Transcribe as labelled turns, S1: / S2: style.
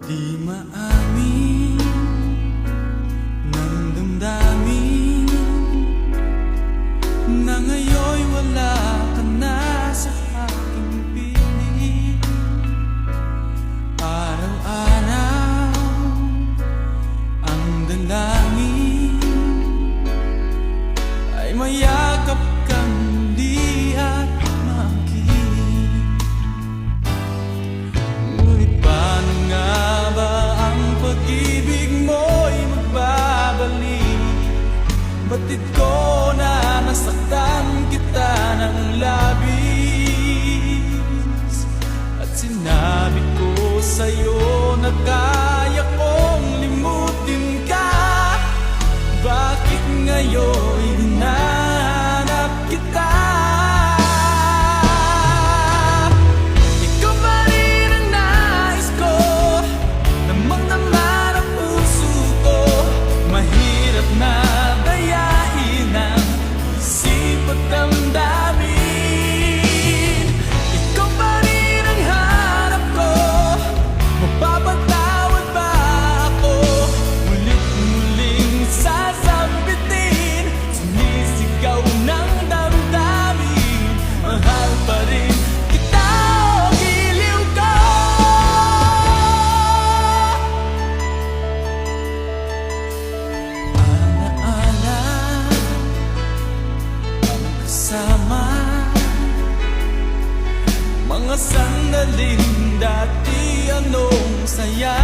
S1: Di maamin ng damdamin na ngayon'y wala ka na sa aking piling. Araw-araw ang dalangin ay mayakap kang muli at makinig. Ngunit paano nga ba ang pag-ibig mo'y magbabalik? Batid ko na nasaktan kita ng labis, at sinabi ko sa'yo na kaya kong limutin ka. Bakit ngayon hinahanap kita? Ikaw pa rin ang nais ko, damang-dama ng puso ko. Mahirap na dayain ang isip at damdamin. Ikaw pa rin ang hanap ko, mapapatawad ba ako? Mulit-muling sasambitin, sumisigaw ng damdamin. Mahal pa rin kita, o giliw ko. Alaala ang kasama, mga sandaling dati anong saya.